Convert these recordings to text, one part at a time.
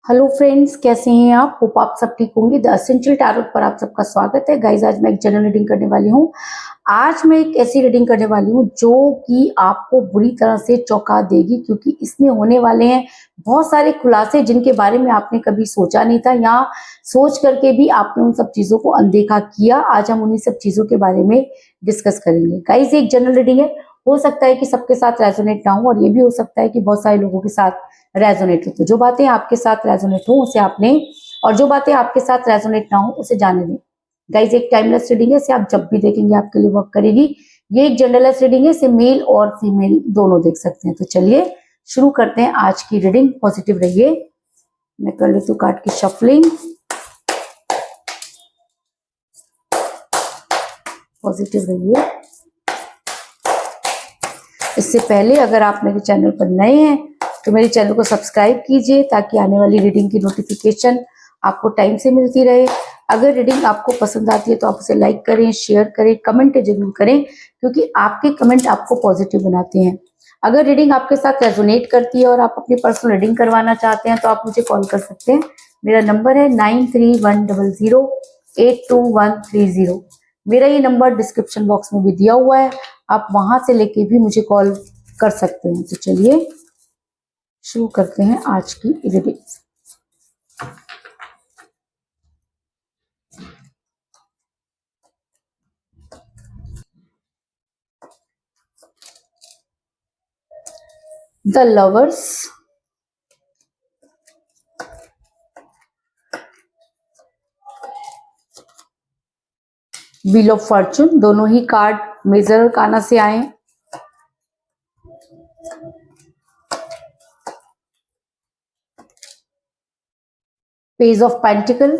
Hello friends, कैसे हैं आप? होप आप सब ठीक होंगे। द एसेंशियल टैरोट पर आप सबका स्वागत है। गाइज, आज मैं एक जनरल रीडिंग करने वाली हूँ। आज मैं एक ऐसी रीडिंग करने वाली हूँ जो कि आपको बुरी तरह से चौंका देगी, क्योंकि इसमें होने वाले हैं बहुत सारे खुलासे जिनके बारे में आपने कभी सोचा नहीं था, या सोच करके भी आपने उन सब चीजों को अनदेखा किया। आज हम उन्हीं सब चीजों के बारे में डिस्कस करेंगे। गाइज, एक जनरल रीडिंग है, हो सकता है कि सबके साथ रेजोनेट ना हो, और ये भी हो सकता है कि बहुत सारे लोगों के साथ रेजोनेट हो। तो जो बातें आपके साथ रेजोनेट हो उसे आपने, और जो बातें आपके साथ रेजोनेट ना हो उसे जाने दें। गाइज, एक टाइमलेस रीडिंग है, इसे आप जब भी देखेंगे आपके लिए वर्क करेगी। ये एक जनरलेस रीडिंग है, इसे मेल और फीमेल दोनों देख सकते हैं। तो चलिए शुरू करते हैं आज की रीडिंग। पॉजिटिव रहिए। मैं कर लेती हूँ कार्ड की शफलिंग। पॉजिटिव रहिए। इससे पहले अगर आप मेरे चैनल पर नए हैं तो मेरे चैनल को सब्सक्राइब कीजिए, ताकि आने वाली रीडिंग की नोटिफिकेशन आपको टाइम से मिलती रहे। अगर रीडिंग आपको पसंद आती है तो आप उसे लाइक करें, शेयर करें, कमेंट जरूर करें, क्योंकि आपके कमेंट आपको पॉजिटिव बनाते हैं। अगर रीडिंग आपके साथ रेजोनेट करती है और आप अपनी पर्सनल रीडिंग करवाना चाहते हैं तो आप मुझे कॉल कर सकते हैं। मेरा नंबर है 9310082130। मेरा ये नंबर डिस्क्रिप्शन बॉक्स में भी दिया हुआ है, आप वहां से लेके भी मुझे कॉल कर सकते हैं। तो चलिए शुरू करते हैं आज की reading. The lovers, wheel of Fortune, दोनों ही कार्ड मेजर अरकाना से आए। Page of pentacle,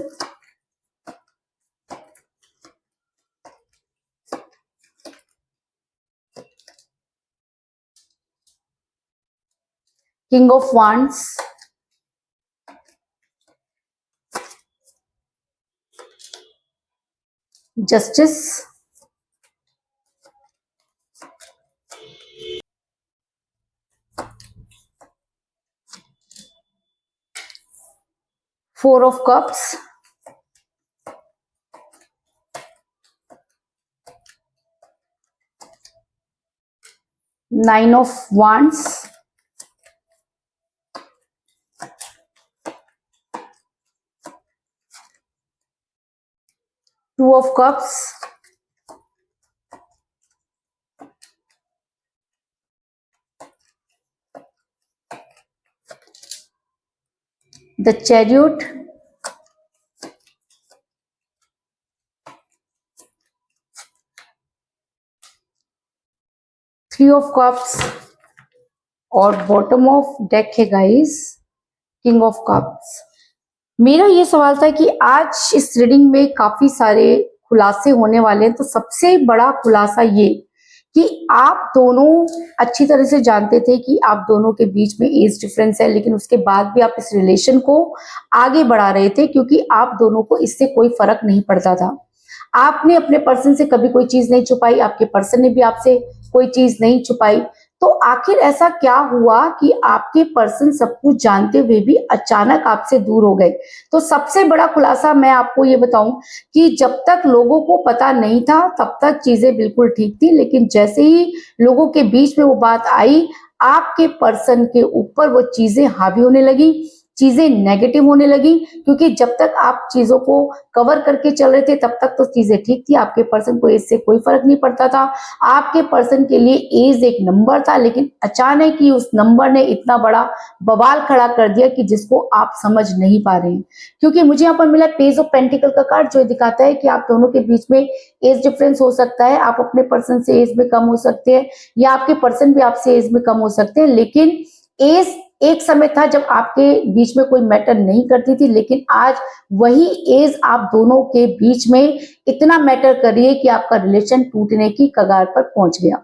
king of wands, justice, four of cups, nine of wands, two of cups, the chariot, three of cups, और बॉटम ऑफ डेक है guys king of cups. मेरा ये सवाल था कि आज इस रीडिंग में काफी सारे खुलासे होने वाले हैं। तो सबसे बड़ा खुलासा ये कि आप दोनों अच्छी तरह से जानते थे कि आप दोनों के बीच में एज डिफरेंस है, लेकिन उसके बाद भी आप इस रिलेशन को आगे बढ़ा रहे थे, क्योंकि आप दोनों को इससे कोई फर्क नहीं पड़ता था। आपने अपने पर्सन से कभी कोई चीज नहीं छुपाई, आपके पर्सन ने भी आपसे कोई चीज नहीं छुपाई। तो आखिर ऐसा क्या हुआ कि आपके पर्सन सब कुछ जानते हुए भी अचानक आपसे दूर हो गए? तो सबसे बड़ा खुलासा मैं आपको ये बताऊं कि जब तक लोगों को पता नहीं था तब तक चीजें बिल्कुल ठीक थी, लेकिन जैसे ही लोगों के बीच में वो बात आई, आपके पर्सन के ऊपर वो चीजें हावी होने लगी, चीजें नेगेटिव होने लगी। क्योंकि जब तक आप चीजों को कवर करके चल रहे थे तब तक तो चीजें ठीक थी, आपके पर्सन को एज से कोई फर्क नहीं पड़ता था। आपके पर्सन के लिए एज एक नंबर था, लेकिन अचानक ही उस नंबर ने इतना बड़ा बवाल खड़ा कर दिया कि जिसको आप समझ नहीं पा रहे हैं। क्योंकि मुझे यहाँ पर मिला पेज ऑफ पेंटिकल का कार्ड, जो दिखाता है कि आप दोनों के बीच में एज डिफरेंस हो सकता है। आप अपने पर्सन से एज में कम हो सकते हैं, या आपके पर्सन भी आपसे एज में कम हो सकते हैं। लेकिन एज एक समय था जब आपके बीच में कोई मैटर नहीं करती थी, लेकिन आज वही एज आप दोनों के बीच में इतना मैटर कर रही है कि आपका रिलेशन टूटने की कगार पर पहुंच गया।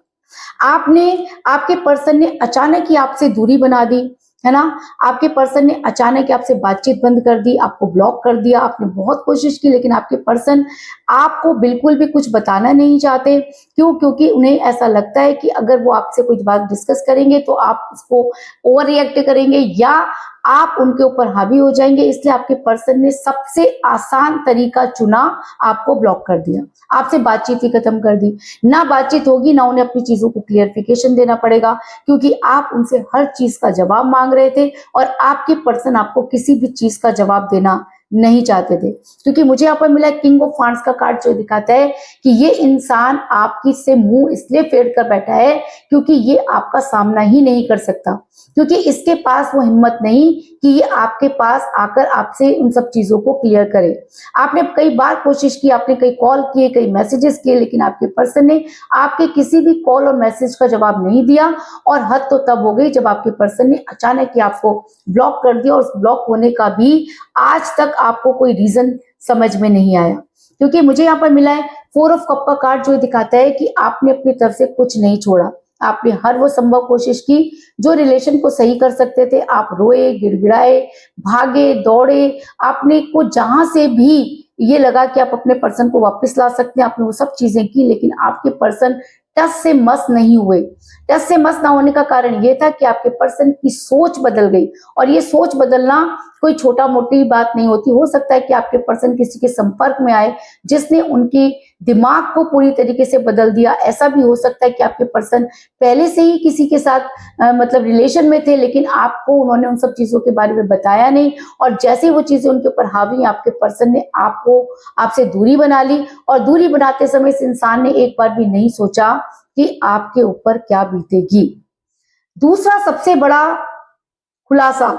आपके पर्सन ने अचानक ही आपसे दूरी बना दी, है ना। आपके पर्सन ने अचानक ही आपसे बातचीत बंद कर दी, आपको ब्लॉक कर दिया। आपने बहुत कोशिश की, लेकिन आपके पर्सन आपको बिल्कुल भी कुछ बताना नहीं चाहते। क्यों? क्योंकि उन्हें ऐसा लगता है कि अगर वो आपसे कुछ बात डिस्कस करेंगे तो आप उसको ओवर रिएक्ट करेंगे, या आप उनके ऊपर हावी हो जाएंगे, इसलिए आपके पर्सन ने सबसे आसान तरीका चुना, आपको ब्लॉक कर दिया, आपसे बातचीत ही खत्म कर दी। ना बातचीत होगी, ना उन्हें अपनी चीजों को क्लियरिफिकेशन देना पड़ेगा, क्योंकि आप उनसे हर चीज का जवाब मांग रहे थे और आपके पर्सन आपको किसी भी चीज का जवाब देना नहीं चाहते थे। क्योंकि मुझे यहाँ पर मिला किंग ऑफ वांड्स का कार्ड, जो दिखाता है कि ये इंसान आपकी से मुंह इसलिए फेर कर बैठा है क्योंकि ये आपका सामना ही नहीं कर सकता, क्योंकि इसके पास वो हिम्मत नहीं कि ये आपके पास आकर आपसे उन सब चीजों को क्लियर करे। आपने कई बार कोशिश की, आपने कई कॉल किए, कई मैसेजेस किए, लेकिन आपके पर्सन ने आपके किसी भी कॉल और मैसेज का जवाब नहीं दिया। और हद तो तब हो गई जब आपके पर्सन ने अचानक ही आपको ब्लॉक कर दिया, और उस ब्लॉक होने का भी आज तक आपको कोई रीजन समझ में नहीं आया। क्योंकि मुझे यहाँ पर मिला है 4 ऑफ कप का कार्ड, जो दिखाता है कि आपने अपनी तरफ से कुछ नहीं छोड़ा, आपने हर वो संभव कोशिश की जो रिलेशन को सही कर सकते थे। आप रोए, गिड़गिड़ाए, भागे, दौड़े, आपने को जहां से भी ये लगा कि आप अपने पर्सन को वापस ला सकते हैं, आपने वो सब चीजें की, लेकिन आपके पर्सन टस से मस नहीं हुए। टस से मस ना होने का कारण ये था कि आपके पर्सन की सोच बदल गई, और ये सोच बदलना कोई छोटा मोटी बात नहीं होती। हो सकता है कि आपके पर्सन किसी के संपर्क में आए जिसने उनकी दिमाग को पूरी तरीके से बदल दिया। ऐसा भी हो सकता है कि आपके पर्सन पहले से ही किसी के साथ मतलब रिलेशन में थे, लेकिन आपको उन्होंने उन सब चीजों के बारे में बताया नहीं, और जैसे ही वो चीजें उनके ऊपर हावी, आपके पर्सन ने आपको आपसे दूरी बना ली। और दूरी बनाते समय इस इंसान ने एक बार भी नहीं सोचा कि आपके ऊपर क्या बीतेगी। दूसरा सबसे बड़ा खुलासा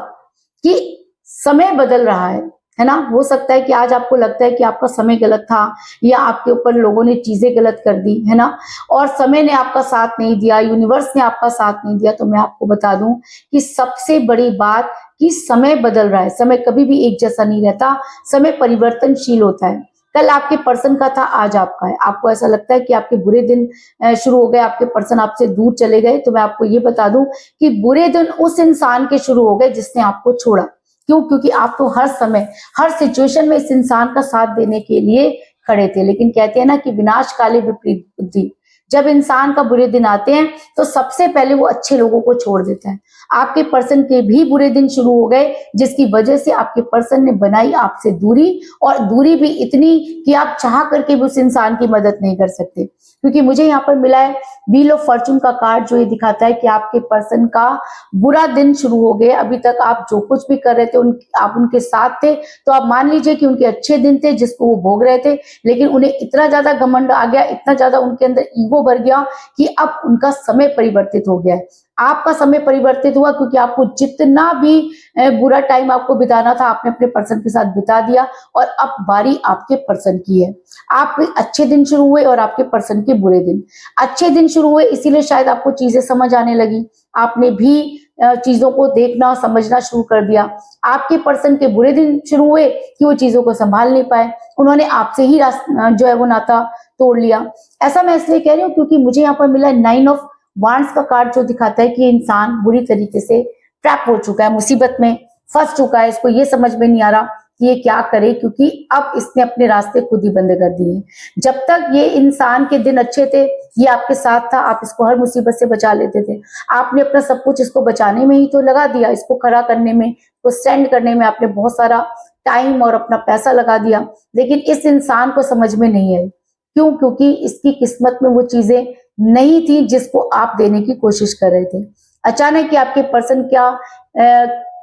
कि समय बदल रहा है ना। हो सकता है कि आज आपको लगता है कि आपका समय गलत था, या आपके ऊपर लोगों ने चीजें गलत कर दी, है ना, और समय ने आपका साथ नहीं दिया, यूनिवर्स ने आपका साथ नहीं दिया। तो मैं आपको बता दूं कि सबसे बड़ी बात कि समय बदल रहा है। समय कभी भी एक जैसा नहीं रहता, समय परिवर्तनशील होता है। कल आपके पर्सन का था, आज आपका है। आपको ऐसा लगता है कि आपके बुरे दिन शुरू हो गए, आपके पर्सन आपसे दूर चले गए, तो मैं आपको ये बता दूं कि बुरे दिन उस इंसान के शुरू हो गए जिसने आपको छोड़ा। क्यों? क्योंकि आप तो हर समय, हर सिचुएशन में इस इंसान का साथ देने के लिए खड़े थे। लेकिन कहते हैं ना कि विनाश काले विपरीत बुद्धि, जब इंसान का बुरे दिन आते हैं तो सबसे पहले वो अच्छे लोगों को छोड़ देता है। आपके पर्सन के भी बुरे दिन शुरू हो गए, जिसकी वजह से आपके पर्सन ने बनाई आपसे दूरी, और दूरी भी इतनी कि आप चाह करके भी उस इंसान की मदद नहीं कर सकते। क्योंकि मुझे यहाँ पर मिला है व्हील ऑफ फॉर्चून का कार्ड, जो ये दिखाता है कि आपके पर्सन का बुरा दिन शुरू हो गया। अभी तक आप जो कुछ भी कर रहे थे, आप उनके साथ थे, तो आप मान लीजिए कि उनके अच्छे दिन थे जिसको वो भोग रहे थे, लेकिन उन्हें इतना ज्यादा घमंड आ गया, इतना ज्यादा उनके अंदर ईगो भर गया कि अब उनका समय परिवर्तित हो गया है। आपका समय परिवर्तित हुआ क्योंकि आपको जितना भी बुरा टाइम आपको बिताना था, आपने अपने पर्सन के साथ बिता दिया, और अब बारी आपके पर्सन की है। आपके अच्छे दिन शुरू हुए और आपके पर्सन के बुरे दिन। अच्छे दिन शुरू हुए इसीलिए शायद आपको चीजें समझ आने लगी, आपने भी चीजों को देखना समझना शुरू कर दिया। आपके पर्सन के बुरे दिन शुरू हुए कि वो चीजों को संभाल नहीं पाए, उन्होंने आपसे ही जो है वो नाता तोड़ लिया। ऐसा मैं इसलिए कह रही हूँ क्योंकि मुझे यहाँ पर मिला 9 ऑफ वांड्स का कार्ड, जो दिखाता है कि इंसान बुरी तरीके से ट्रैप हो चुका है, मुसीबत में फंस चुका है। इसको ये समझ में नहीं आ रहा कि ये क्या करे, क्योंकि अब इसने अपने रास्ते खुद ही बंद कर दिए। जब तक ये इंसान के दिन अच्छे थे, ये आपके साथ था, आप इसको हर मुसीबत से बचा लेते थे। आपने अपना सब कुछ इसको बचाने में ही तो लगा दिया, इसको खड़ा करने में, इसको स्टैंड करने में आपने बहुत सारा टाइम और अपना पैसा लगा दिया। लेकिन इस इंसान को समझ में नहीं आई। क्यों? क्योंकि इसकी किस्मत में वो चीजें नहीं थी जिसको आप देने की कोशिश कर रहे थे। अचानक ही आपके पर्सन क्या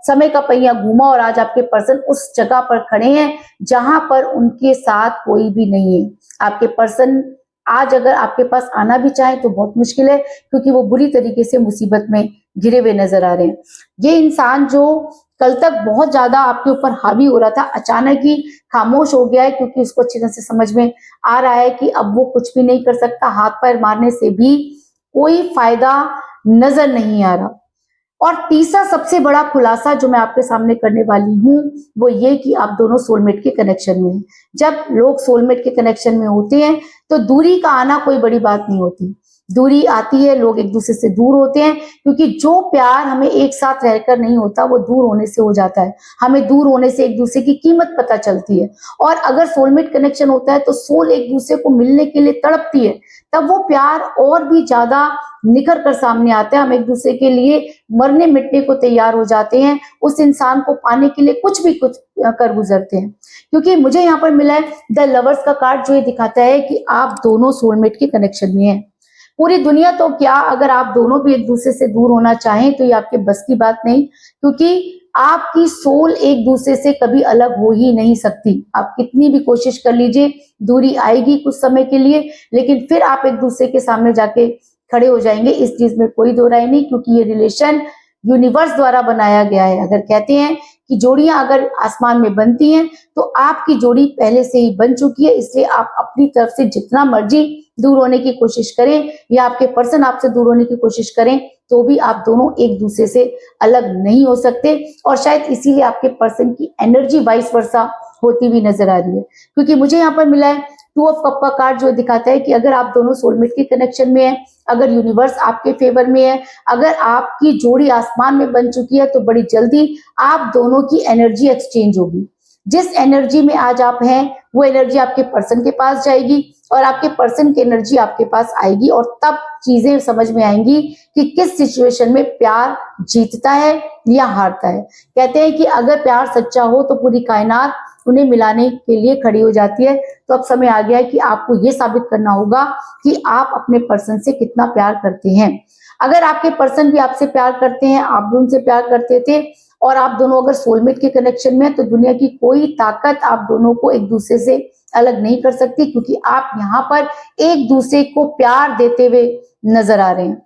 समय का पहिया घूमा, और आज आपके पर्सन उस जगह पर खड़े हैं जहां पर उनके साथ कोई भी नहीं है। आपके पर्सन आज अगर आपके पास आना भी चाहे तो बहुत मुश्किल है, क्योंकि वो बुरी तरीके से मुसीबत में घिरे हुए नजर आ रहे हैं। ये इंसान जो कल तक बहुत ज्यादा आपके ऊपर हावी हो रहा था, अचानक ही खामोश हो गया है, क्योंकि उसको अच्छी तरह से समझ में आ रहा है कि अब वो कुछ भी नहीं कर सकता। हाथ पैर मारने से भी कोई फायदा नजर नहीं आ रहा। और तीसरा सबसे बड़ा खुलासा जो मैं आपके सामने करने वाली हूँ, वो ये कि आप दोनों सोलमेट के कनेक्शन में हैं। जब लोग सोलमेट के कनेक्शन में होते हैं तो दूरी का आना कोई बड़ी बात नहीं होती। दूरी आती है, लोग एक दूसरे से दूर होते हैं, क्योंकि जो प्यार हमें एक साथ रहकर नहीं होता वो दूर होने से हो जाता है। हमें दूर होने से एक दूसरे की कीमत पता चलती है। और अगर सोलमेट कनेक्शन होता है तो सोल एक दूसरे को मिलने के लिए तड़पती है, तब वो प्यार और भी ज्यादा निखर कर सामने आता है। हम एक दूसरे के लिए मरने मिटने को तैयार हो जाते हैं, उस इंसान को पाने के लिए कुछ भी कुछ कर गुजरते हैं। क्योंकि मुझे यहाँ पर मिला है द लवर्स का कार्ड, जो ये दिखाता है कि आप दोनों सोलमेट के कनेक्शन में हैं। पूरी दुनिया तो क्या, अगर आप दोनों भी एक दूसरे से दूर होना चाहें तो ये आपके बस की बात नहीं, क्योंकि आपकी सोल एक दूसरे से कभी अलग हो ही नहीं सकती। आप कितनी भी कोशिश कर लीजिए, दूरी आएगी कुछ समय के लिए, लेकिन फिर आप एक दूसरे के सामने जाके खड़े हो जाएंगे, इस चीज में कोई दो राय नहीं, क्योंकि ये रिलेशन यूनिवर्स द्वारा बनाया गया है। अगर कहते हैं कि जोड़ियां अगर आसमान में बनती हैं तो आपकी जोड़ी पहले से ही बन चुकी है, इसलिए आप अपनी तरफ से जितना मर्जी दूर होने की कोशिश करें या आपके पर्सन आपसे दूर होने की कोशिश करें, तो भी आप दोनों एक दूसरे से अलग नहीं हो सकते। और शायद इसीलिए आपके पर्सन की एनर्जी वाइस वर्सा होती हुई नजर आ रही है, क्योंकि मुझे यहाँ पर मिला है टू ऑफ कप का कार्ड, जो दिखाता है कि अगर आप दोनों सोलमेट के कनेक्शन में हैं, अगर यूनिवर्स आपके फेवर में है, अगर आपकी जोड़ी आसमान में बन चुकी है, तो बड़ी जल्दी आप दोनों की एनर्जी एक्सचेंज होगी। जिस एनर्जी में आज आप हैं वो एनर्जी आपके पर्सन के पास जाएगी और आपके पर्सन की एनर्जी आपके पास आएगी, और तब चीजें समझ में आएंगी कि किस सिचुएशन में प्यार जीतता है या हारता है। कहते हैं कि अगर प्यार सच्चा हो तो पूरी कायनात उन्हें मिलाने के लिए खड़ी हो जाती है। तो अब समय आ गया है कि आपको ये साबित करना होगा कि आप अपने पर्सन से कितना प्यार करते हैं। अगर आपके पर्सन भी आपसे प्यार करते हैं, आप भी उनसे प्यार करते थे, और आप दोनों अगर सोलमेट के कनेक्शन में हैं, तो दुनिया की कोई ताकत आप दोनों को एक दूसरे से अलग नहीं कर सकती, क्योंकि आप यहाँ पर एक दूसरे को प्यार देते हुए नजर आ रहे हैं।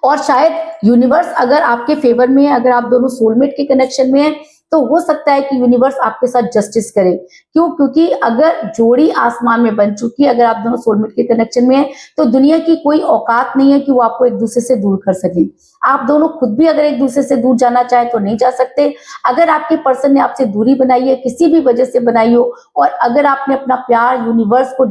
और शायद यूनिवर्स अगर आपके फेवर में है, अगर आप दोनों सोलमेट के कनेक्शन में हैं, तो हो सकता है कि यूनिवर्स आपके साथ जस्टिस करे। क्यों? क्योंकि अगर जोड़ी आसमान में बन चुकी है, अगर आप दोनों सोलमेट के कनेक्शन में हैं, तो दुनिया की कोई औकात नहीं है कि वो आपको एक दूसरे से दूर कर सके। आप दोनों खुद भी अगर एक दूसरे से दूर जाना चाहे तो नहीं जा सकते। अगर आपके पर्सन ने आपसे दूरी बनाई है, किसी भी वजह से बनाई हो, और अगर आपने अपना प्यार यूनिवर्स को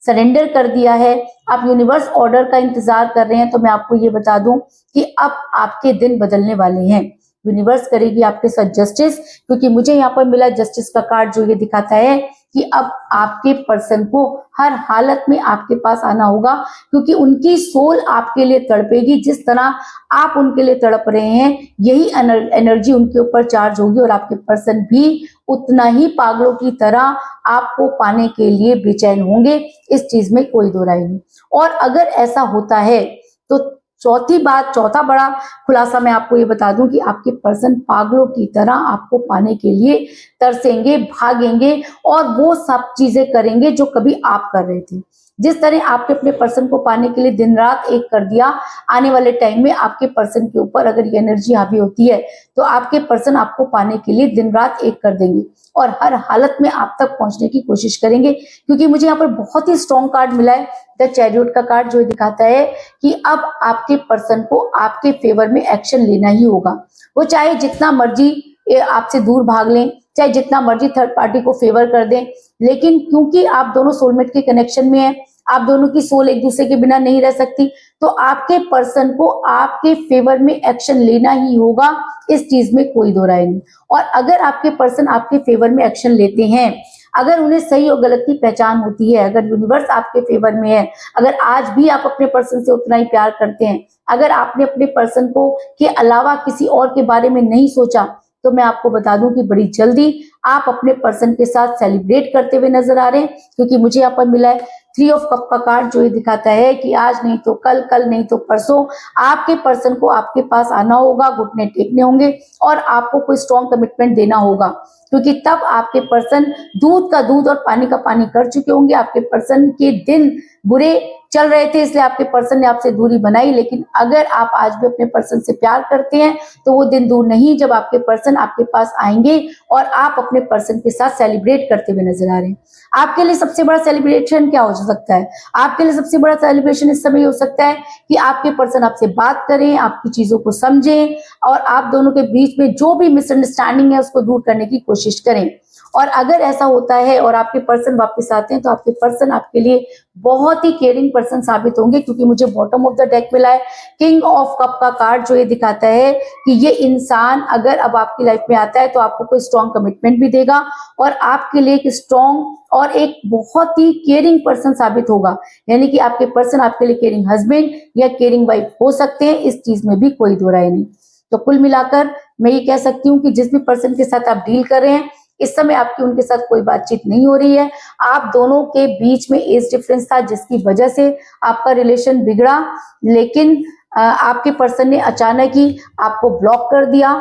सरेंडर कर दिया है, आप यूनिवर्स ऑर्डर का इंतजार कर रहे हैं, तो मैं आपको ये बता दूं कि अब आपके दिन बदलने वाले हैं। यूनिवर्स करेगी आपके साथ जस्टिस, क्योंकि मुझे यहाँ पर मिला जस्टिस का कार्ड, जो ये दिखाता है कि अब आपके पर्सन को हर हालत में आपके पास आना होगा, क्योंकि उनकी सोल आपके लिए तड़पेगी। जिस तरह आप उनके लिए तड़प रहे हैं, यही एनर्जी उनके ऊपर चार्ज होगी, और आपके पर्सन भी उतना ही पागलों की तरह आपको पाने के लिए बेचैन होंगे। इस चीज में कोई दो राय नहीं। और अगर ऐसा होता है तो चौथा बड़ा खुलासा मैं आपको ये बता दूं कि आपके पर्सन पागलों की तरह आपको पाने के लिए तरसेंगे, भागेंगे, और वो सब चीजें करेंगे जो कभी आप कर रहे थे। जिस तरह आपने अपने पर्सन को पाने के लिए दिन रात एक कर दिया, आने वाले टाइम में आपके पर्सन के ऊपर अगर ये एनर्जी हावी होती है, तो आपके पर्सन आपको पाने के लिए दिन रात एक कर देंगे और हर हालत में आप तक पहुंचने की कोशिश करेंगे। क्योंकि मुझे यहाँ पर बहुत ही स्ट्रॉन्ग कार्ड मिला है, द चैरियट का कार्ड, जो दिखाता है कि अब आपके पर्सन को आपके फेवर में एक्शन लेना ही होगा। वो चाहे जितना मर्जी आपसे दूर भाग लें, चाहे जितना मर्जी थर्ड पार्टी को फेवर कर दें, लेकिन क्योंकि आप दोनों सोलमेट के कनेक्शन में हैं, आप दोनों की सोल एक दूसरे के बिना नहीं रह सकती, तो आपके पर्सन को आपके फेवर में एक्शन लेना ही होगा। इस चीज में कोई दो राय नहीं। और अगर आपके पर्सन आपके फेवर में एक्शन लेते हैं, अगर उन्हें सही और गलत की पहचान होती है, अगर यूनिवर्स आपके फेवर में है, अगर आज भी आप अपने पर्सन से उतना ही प्यार करते हैं, अगर आपने अपने पर्सन को के अलावा किसी और के बारे में नहीं सोचा, तो मैं आपको बता दूं कि बड़ी जल्दी आप अपने पर्सन के साथ सेलिब्रेट करते हुए नजर आ रहे हैं। क्योंकि मुझे यहाँ पर मिला है थ्री ऑफ कप का कार्ड, जो ये दिखाता है कि आज नहीं तो कल, कल नहीं तो परसों आपके पर्सन को आपके पास आना होगा, घुटने टेकने होंगे, और आपको कोई स्ट्रॉन्ग कमिटमेंट देना होगा। क्योंकि तब आपके पर्सन दूध का दूध और पानी का पानी कर चुके होंगे। आपके पर्सन के दिन बुरे चल रहे थे, इसलिए आपके पर्सन ने आपसे दूरी बनाई, लेकिन अगर आप आज भी अपने पर्सन से प्यार करते हैं, तो वो दिन दूर नहीं जब आपके पर्सन आपके पास आएंगे और आप अपने पर्सन के साथ सेलिब्रेट करते हुए नजर आ रहे हैं। आपके लिए सबसे बड़ा सेलिब्रेशन क्या हो सकता है? आपके लिए सबसे बड़ा सेलिब्रेशन इस समय हो सकता है कि आपके पर्सन आपसे बात करें, आपकी चीजों को समझें, और आप दोनों के बीच में जो भी मिसअंडरस्टैंडिंग है उसको दूर करने की कोशिश करें। और अगर ऐसा होता है और आपके पर्सन वापस आते हैं तो आपके पर्सन आपके लिए बहुत ही केयरिंग पर्सन साबित होंगे, क्योंकि मुझे बॉटम ऑफ द डेक मिला है किंग ऑफ कप का कार्ड, जो ये दिखाता है कि ये इंसान अगर अब आपकी लाइफ में आता है तो आपको कोई स्ट्रॉन्ग कमिटमेंट भी देगा और आपके लिए एक स्ट्रॉन्ग और एक बहुत ही केयरिंग पर्सन साबित होगा। यानी कि आपके पर्सन आपके लिए केयरिंग हस्बैंड या केयरिंग वाइफ हो सकते हैं, इस चीज में भी कोई दो राय नहीं। तो कुल मिलाकर मैं ये कह सकती हूँ कि जिस भी पर्सन के साथ आप डील कर रहे हैं इस समय आपकी उनके साथ कोई बातचीत नहीं हो रही है। आप दोनों के बीच में एज डिफरेंस था जिसकी वजह से आपका रिलेशन बिगड़ा, लेकिन आपके पर्सन ने अचानक ही आपको ब्लॉक कर दिया।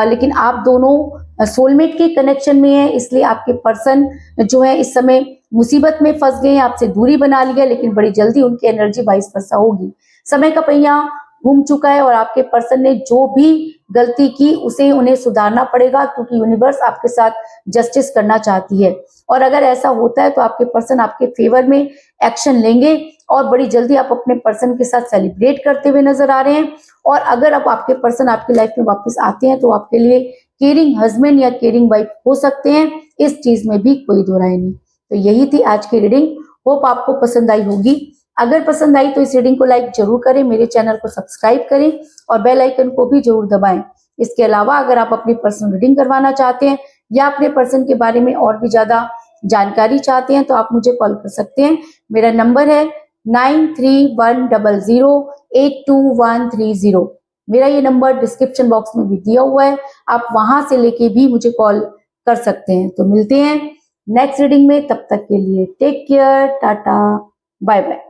लेकिन आप दोनों सोलमेट के कनेक्शन में है, इसलिए आपके पर्सन जो है इस समय मुसीबत में फंस गए हैं, आपसे दूरी बना लिया, लेकिन बड़ी जल्दी उनकी एनर्जी वाइस वर्सा होगी। समय का पहिया घूम चुका है और आपके पर्सन ने जो भी गलती की उसे उन्हें सुधारना पड़ेगा, क्योंकि यूनिवर्स आपके साथ जस्टिस करना चाहती है। और अगर ऐसा होता है तो आपके पर्सन आपके फेवर में एक्शन लेंगे और बड़ी जल्दी आप अपने पर्सन के साथ सेलिब्रेट करते हुए नजर आ रहे हैं। और अगर अब आपके पर्सन आपकी लाइफ में वापस आते हैं तो आपके लिए केयरिंग हस्बैंड या केयरिंग वाइफ हो सकते हैं, इस चीज में भी कोई दो राय नहीं। तो यही थी आज की रीडिंग, होप आपको पसंद आई होगी। अगर पसंद आई तो इस रीडिंग को लाइक जरूर करें, मेरे चैनल को सब्सक्राइब करें और बेल आइकन को भी जरूर दबाएं। इसके अलावा अगर आप अपनी पर्सनल रीडिंग करवाना चाहते हैं या अपने पर्सन के बारे में और भी ज्यादा जानकारी चाहते हैं तो आप मुझे कॉल कर सकते हैं। मेरा नंबर है 9310082130। मेरा ये नंबर डिस्क्रिप्शन बॉक्स में भी दिया हुआ है, आप वहां से लेके भी मुझे कॉल कर सकते हैं। तो मिलते हैं नेक्स्ट रीडिंग में, तब तक के लिए take care, tata, bye bye.